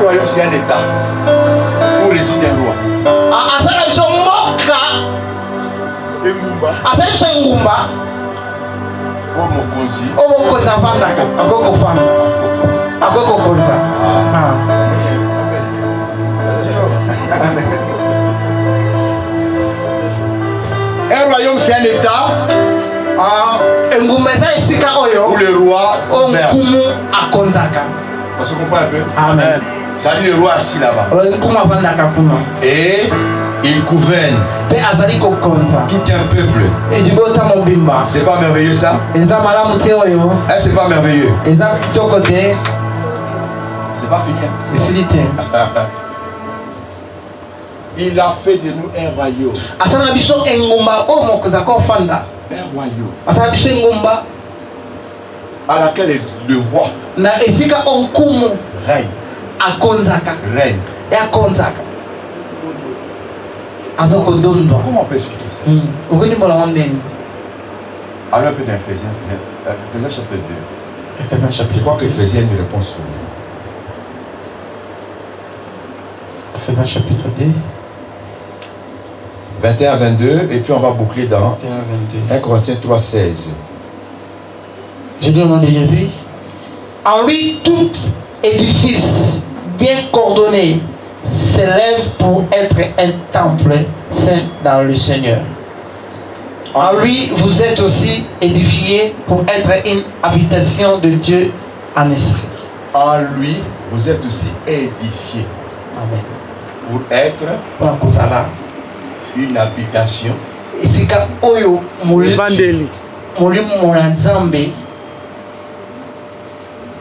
royaume, c'est un état où réside un roi. Un royaume, c'est un état où le roi gouverne. On se comprend un peu? Amen. Ça dit le roi assis là-bas. Et il gouverne tout un peuple. C'est pas merveilleux ça? C'est pas merveilleux? C'est pas fini. Il a fait de nous un royaume. Un royaume à laquelle le roi règne. Règne. Comment on peut expliquer ça? Alors un peu d'Éphésiens, Éphésiens chapitre 2. Je crois qu'Éphésiens a une réponse pour nous. Éphésiens chapitre 2. 21 à 22, et puis on va boucler dans 1 Corinthiens 3, 16. Je dis au nom de Jésus. En lui, tout édifice bien coordonné s'élève pour être un temple saint dans le Seigneur. En lui, vous êtes aussi édifiés pour être une habitation de Dieu en esprit. En lui, vous êtes aussi édifiés. Amen. Pour être une habitation.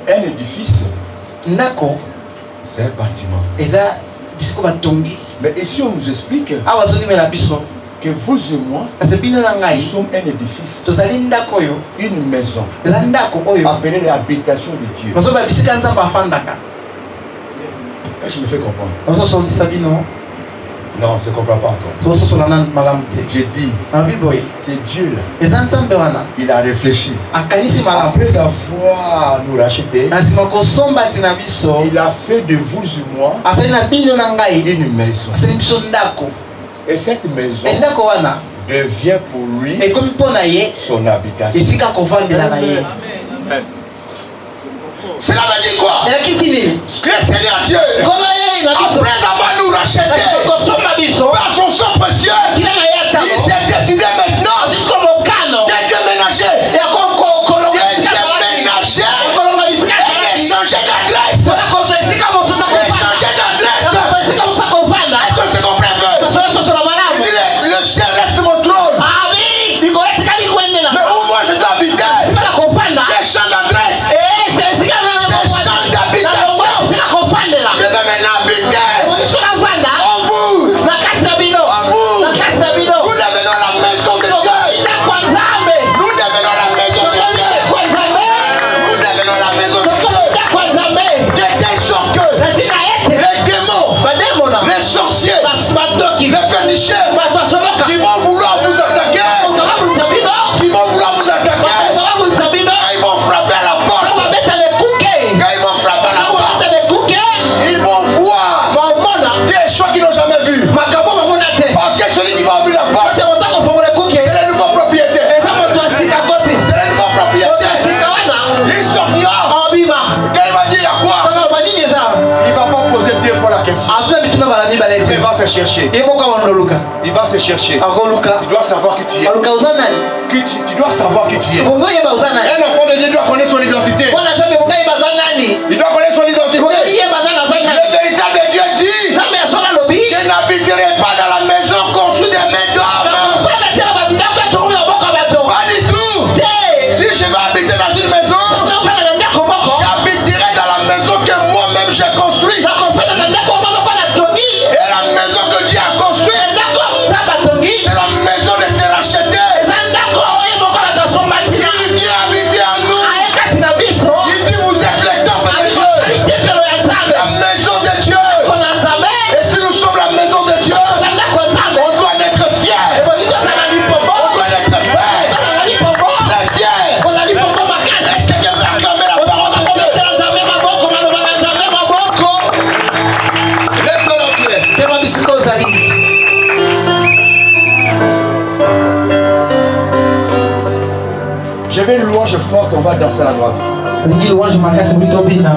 Un édifice, c'est un bâtiment. Mais ici, on nous explique que vous et moi, nous sommes un édifice, une maison, appelée l'habitation de Dieu. Je me fais comprendre. Non, on ne se comprend pas encore. J'ai dit, c'est Dieu là. Il a réfléchi. Après avoir nous racheté, il a fait de vous et moi une maison. Et cette maison devient pour lui son habitation. Cela veut dire quoi? Le Seigneur Dieu, après avoir nous racheté par son sang précieux, il s'est décidé maintenant de déménager et d'échanger d'adresse. Est-ce que c'est compris un peu? Il dit le ciel reste mon trône. Mais où moi je dois habiter? J'échange d'adresse. Je vais maintenant habiter en vous. Nous devenons la maison de Dieu. Nous devenons la maison de Dieu. Nous devenons la maison de Dieu. De telle sorte que les démons, les sorciers, les féticheurs qui vont vouloir vous attaquer, ils vont frapper à la porte. Quand ils vont frapper à la porte, ils vont voir des choses qu'ils n'ont jamais vues. Parce que celui qui va ouvrir la porte, c'est le nouveau propriétaire. C'est le nouveau propriétaire. Il sortira. Quand il va dire à quoi, il ne va pas poser deux fois la question. Il va se chercher. Il va se chercher. Tu dois savoir qui tu es. Tu dois savoir qui tu es. Un enfant de Dieu doit connaître son identité. Il doit connaître son identité. Le véritable Dieu dit: je n'habiterai pas dans la maison construite des mains d'hommes. Pas du tout. Si je vais habiter dans une maison, j'habiterai dans la maison que moi-même j'ai construite. Et la maison que Dieu a construite, c'est la maison de se racheter. Il vient habiter en nous. Il dit: vous êtes les temples de Dieu, la maison de Dieu. Et si nous sommes la maison de Dieu, on doit en être fiers. On doit en être fiers. Les fiers. Est-ce que je vais acclamer la parole de Dieu? Je vais une louange forte, on va danser à droite. Ni louange makasi plutôt bina.